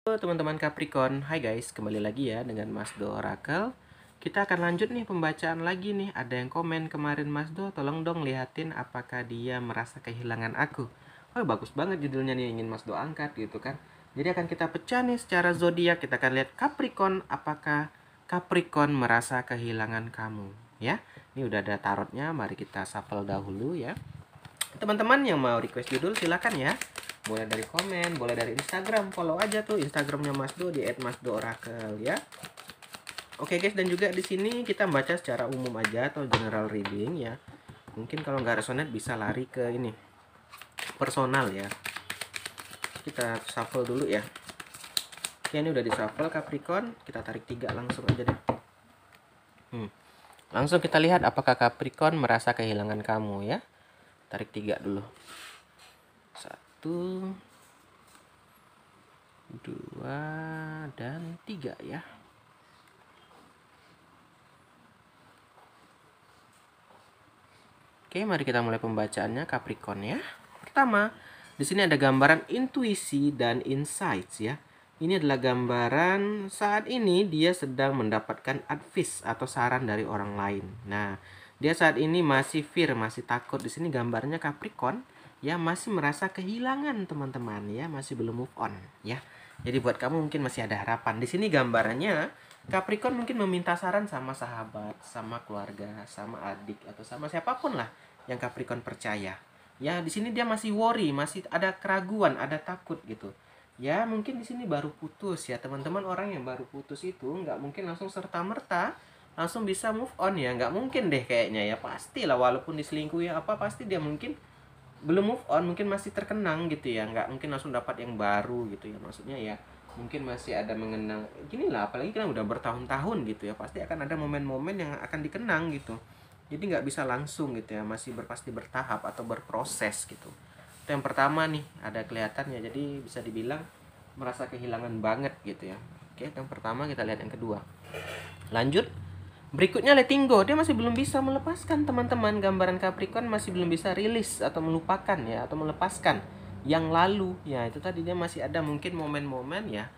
Halo teman-teman Capricorn, hai guys, kembali lagi ya dengan Mas Do Oracle. Kita akan lanjut nih pembacaan lagi nih. Ada yang komen kemarin, Mas Do, tolong dong lihatin apakah dia merasa kehilangan aku. Oh bagus banget judulnya nih, ingin Mas Do angkat gitu kan. Jadi akan kita pecah nih secara zodiak. Kita akan lihat Capricorn, apakah Capricorn merasa kehilangan kamu ya. Ini udah ada tarotnya, mari kita shuffle dahulu ya. Teman-teman yang mau request judul silakan ya. Boleh dari komen, boleh dari Instagram. Follow aja tuh Instagramnya Mas Do di @masdooracle ya. Oke guys, dan juga di sini kita baca secara umum aja atau general reading ya. Mungkin kalau nggak resonate bisa lari ke ini personal ya. Kita shuffle dulu ya. Oke, ini udah di shuffle Capricorn. Kita tarik 3 langsung aja deh. Langsung kita lihat apakah Capricorn merasa kehilangan kamu ya. Tarik 3 dulu. 1, 2, dan 3 ya. Oke, mari kita mulai pembacaannya Capricorn ya. Pertama, di sini ada gambaran intuisi dan insights ya. Ini adalah gambaran saat ini dia sedang mendapatkan advice atau saran dari orang lain. Nah, dia saat ini masih fear, masih takut. Di sini gambarnya Capricorn ya, masih merasa kehilangan teman-teman ya, masih belum move on ya. Jadi buat kamu mungkin masih ada harapan. Di sini gambarannya Capricorn mungkin meminta saran sama sahabat, sama keluarga, sama adik atau sama siapapun lah yang Capricorn percaya. Ya, di sini dia masih worry, masih ada keraguan, ada takut gitu. Ya, mungkin di sini baru putus ya, teman-teman. Orang yang baru putus itu nggak mungkin langsung serta-merta langsung bisa move on ya, nggak mungkin deh kayaknya ya. Pastilah walaupun diselingkuhi apa, pasti dia mungkin belum move on, mungkin masih terkenang gitu ya, nggak mungkin langsung dapat yang baru gitu ya. Maksudnya ya mungkin masih ada mengenang gini lah, apalagi kan udah bertahun-tahun gitu ya, pasti akan ada momen-momen yang akan dikenang gitu. Jadi nggak bisa langsung gitu ya, masih pasti bertahap atau berproses gitu. Itu yang pertama nih, ada kelihatannya, jadi bisa dibilang merasa kehilangan banget gitu ya. Oke, yang pertama kita lihat yang kedua. Lanjut. Berikutnya letting go, dia masih belum bisa melepaskan teman-teman. Gambaran Capricorn masih belum bisa rilis atau melupakan ya, atau melepaskan yang lalu ya. Itu tadi dia masih ada mungkin momen-momen ya,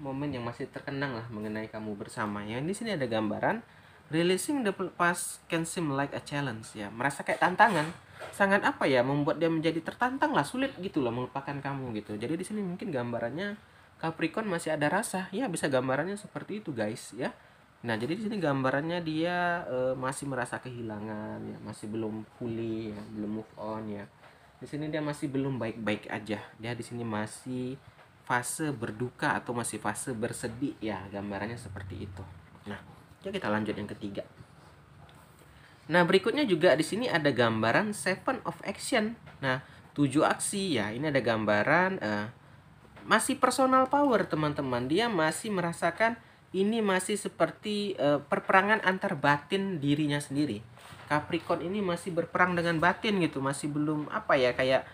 momen yang masih terkenang lah mengenai kamu bersama ya. Di sini ada gambaran releasing the past can seem like a challenge ya, merasa kayak tantangan, sangat apa ya, membuat dia menjadi tertantang lah, sulit gitu loh melupakan kamu gitu. Jadi di sini mungkin gambarannya Capricorn masih ada rasa ya, bisa gambarannya seperti itu guys ya. Nah, jadi di sini gambarannya dia masih merasa kehilangan ya, masih belum pulih ya, belum move on ya. Di sini dia masih belum baik-baik aja. Dia di sini masih fase berduka atau masih fase bersedih ya, gambarannya seperti itu. Nah, kita lanjut yang ketiga. Nah, berikutnya juga di sini ada gambaran 7 of action. Nah, 7 aksi ya. Ini ada gambaran masih personal power teman-teman. Dia masih merasakan ini masih seperti perperangan antar batin dirinya sendiri. Capricorn ini masih berperang dengan batin gitu, masih belum apa ya, kayak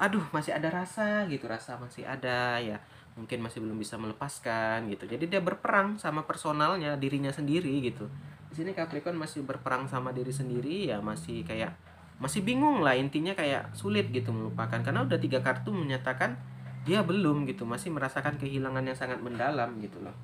aduh masih ada rasa gitu, rasa masih ada ya, mungkin masih belum bisa melepaskan gitu. Jadi dia berperang sama personalnya, dirinya sendiri gitu. Di sini Capricorn masih berperang sama diri sendiri ya, masih kayak masih bingung lah, intinya kayak sulit gitu melupakan, karena udah 3 kartu menyatakan dia belum gitu, masih merasakan kehilangan yang sangat mendalam gitu loh.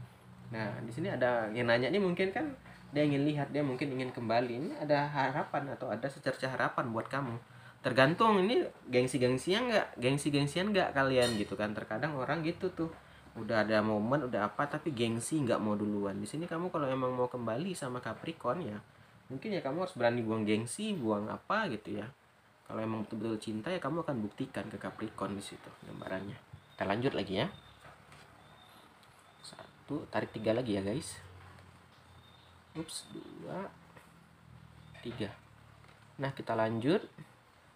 Nah, di sini ada yang nanya nih, mungkin kan dia ingin lihat, dia mungkin ingin kembali. Ini ada harapan atau ada secerca harapan buat kamu. Tergantung ini gengsi-gengsian nggak, gengsi-gengsian nggak kalian gitu kan. Terkadang orang gitu tuh, udah ada momen, udah apa, tapi gengsi nggak mau duluan. Di sini kamu kalau emang mau kembali sama Capricorn ya, mungkin ya kamu harus berani buang gengsi, buang apa gitu ya. Kalau emang betul-betul cinta ya kamu akan buktikan ke Capricorn di situ gambarannya. Kita lanjut lagi ya. Tarik 3 lagi ya guys. Ups, 2, 3. Nah, kita lanjut.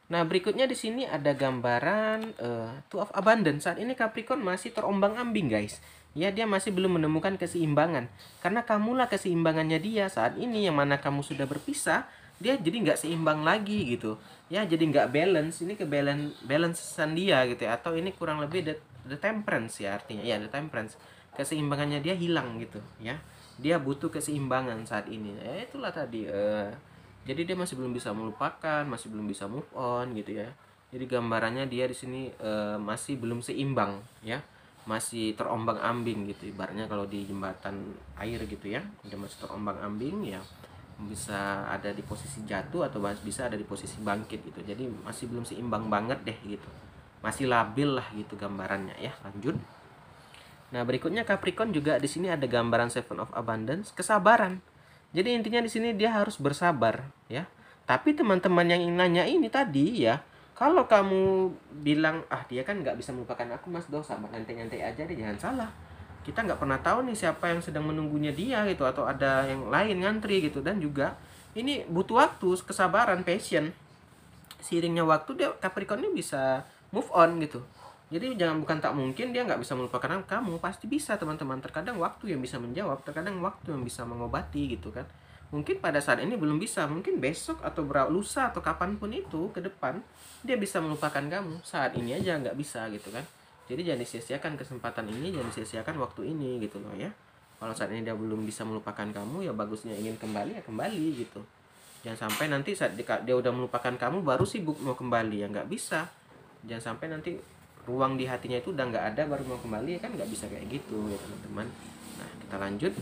Nah, berikutnya di sini ada gambaran Two of Abundance. Saat ini Capricorn masih terombang-ambing guys. Ya, dia masih belum menemukan keseimbangan. Karena kamulah keseimbangannya dia saat ini, yang mana kamu sudah berpisah, dia jadi nggak seimbang lagi gitu. Ya, jadi nggak balance. Ini ke balancean dia gitu ya. Atau ini kurang lebih the temperance ya artinya. Ya, the temperance. Keseimbangannya dia hilang gitu ya. Dia butuh keseimbangan saat ini. Itulah tadi jadi dia masih belum bisa melupakan, masih belum bisa move on gitu ya. Jadi gambarannya dia di sini masih belum seimbang ya. masih terombang-ambing gitu, ibaratnya kalau di jembatan air gitu ya, dia masih terombang-ambing ya, bisa ada di posisi jatuh atau bisa ada di posisi bangkit gitu. Jadi masih belum seimbang banget deh gitu, masih labil lah gitu gambarannya ya. Lanjut. Nah, berikutnya Capricorn juga di sini ada gambaran Seven of Abundance, kesabaran. Jadi intinya di sini dia harus bersabar ya. Tapi teman-teman yang nanya ini tadi ya, kalau kamu bilang dia kan nggak bisa melupakan aku Mas Do, sabar nyantai-nyantai aja deh, jangan salah. Kita nggak pernah tahu nih siapa yang sedang menunggunya dia gitu, atau ada yang lain ngantri gitu. Dan juga ini butuh waktu, kesabaran, passion. Seiringnya waktu dia Capricorn ini bisa move on gitu. Jadi jangan, bukan tak mungkin dia nggak bisa melupakan kamu, pasti bisa teman-teman. Terkadang waktu yang bisa menjawab, terkadang waktu yang bisa mengobati gitu kan. Mungkin pada saat ini belum bisa, mungkin besok atau lusa atau kapanpun itu ke depan dia bisa melupakan kamu. Saat ini aja nggak bisa gitu kan. Jadi jangan disia-siakan kesempatan ini, jangan disia-siakan waktu ini gitu loh ya. Kalau saat ini dia belum bisa melupakan kamu, ya bagusnya ingin kembali ya kembali gitu. Jangan sampai nanti saat dia udah melupakan kamu baru sibuk mau kembali, ya nggak bisa. Jangan sampai nanti ruang di hatinya itu udah nggak ada baru mau kembali, kan nggak bisa kayak gitu ya teman-teman. Nah, kita lanjut.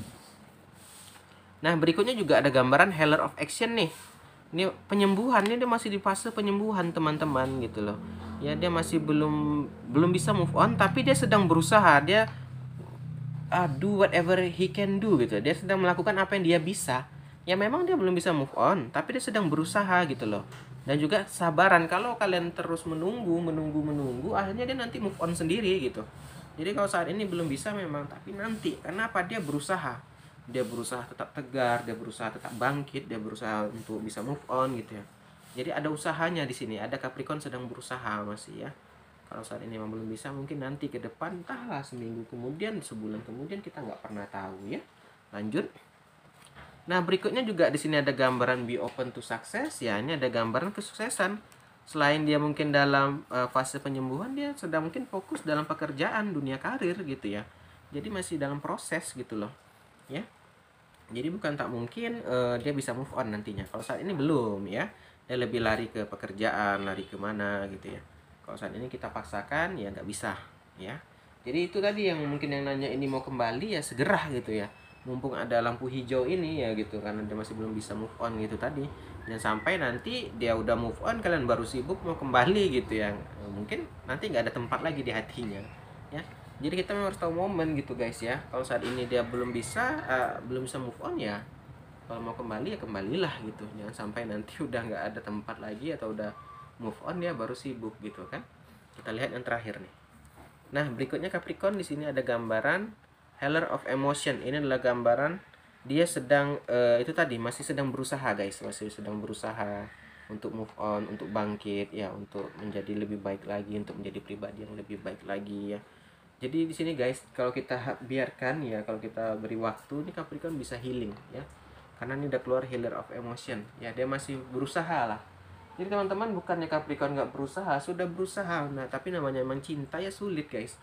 Nah, berikutnya juga ada gambaran Healer of Action nih. Ini penyembuhan, ini dia masih di fase penyembuhan teman-teman gitu loh. Ya, dia masih belum bisa move on, tapi dia sedang berusaha. Dia do whatever he can do gitu. Dia sedang melakukan apa yang dia bisa. Ya memang dia belum bisa move on, tapi dia sedang berusaha gitu loh. Dan juga sabaran, kalau kalian terus menunggu, akhirnya dia nanti move on sendiri gitu. Jadi kalau saat ini belum bisa memang, tapi nanti, karena apa, dia berusaha. Dia berusaha tetap tegar, dia berusaha tetap bangkit, dia berusaha untuk bisa move on gitu ya. Jadi ada usahanya di sini, ada Capricorn sedang berusaha masih ya. Kalau saat ini memang belum bisa, mungkin nanti ke depan, entahlah seminggu kemudian, sebulan kemudian, kita nggak pernah tahu ya. Lanjut. Nah, berikutnya juga di sini ada gambaran be open to success ya. Ini ada gambaran kesuksesan. Selain dia mungkin dalam fase penyembuhan, dia sedang mungkin fokus dalam pekerjaan, dunia karir gitu ya. Jadi masih dalam proses gitu loh. Ya. Jadi bukan tak mungkin dia bisa move on nantinya. Kalau saat ini belum ya. Dia lebih lari ke pekerjaan, lari kemana gitu ya. Kalau saat ini kita paksakan ya nggak bisa ya. Jadi itu tadi yang mungkin yang nanya ini mau kembali ya segera gitu ya. Mumpung ada lampu hijau ini ya gitu, karena dia masih belum bisa move on gitu tadi. Jangan sampai nanti dia udah move on kalian baru sibuk mau kembali gitu ya. Mungkin nanti nggak ada tempat lagi di hatinya ya. Jadi kita memang harus tahu momen gitu guys ya. Kalau saat ini dia belum bisa move on ya, kalau mau kembali ya kembalilah gitu. Jangan sampai nanti udah nggak ada tempat lagi atau udah move on ya baru sibuk gitu kan. Kita lihat yang terakhir nih. Nah, berikutnya Capricorn, di sini ada gambaran Healer of Emotion. Ini adalah gambaran dia sedang itu tadi masih sedang berusaha guys, masih sedang berusaha untuk move on, untuk bangkit ya, untuk menjadi lebih baik lagi, untuk menjadi pribadi yang lebih baik lagi ya. Jadi di sini guys, kalau kita biarkan ya, kalau kita beri waktu, ini Capricorn bisa healing ya. Karena ini udah keluar Healer of Emotion. Ya, dia masih berusaha lah. Jadi teman-teman, bukannya Capricorn nggak berusaha, sudah berusaha. Nah, tapi namanya emang cinta ya sulit guys.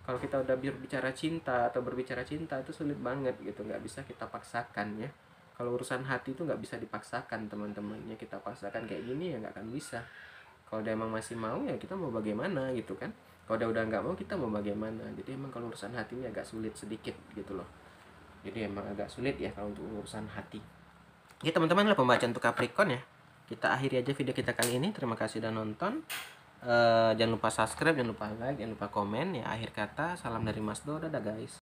Kalau kita udah berbicara cinta atau berbicara cinta itu sulit banget gitu, nggak bisa kita paksakan ya. Kalau urusan hati itu nggak bisa dipaksakan teman-teman ya, kita paksakan kayak gini ya nggak akan bisa. Kalau dia emang masih mau ya kita mau bagaimana gitu kan. Kalau dia udah nggak mau kita mau bagaimana. Jadi emang kalau urusan hati ini agak sulit sedikit gitu loh. Jadi emang agak sulit ya kalau untuk urusan hati. Oke teman-teman, lah pembacaan untuk Capricorn ya. Kita akhiri aja video kita kali ini. Terima kasih sudah nonton. Jangan lupa subscribe, jangan lupa like, jangan lupa komen ya. Akhir kata, salam dari Mas Do, dadah guys.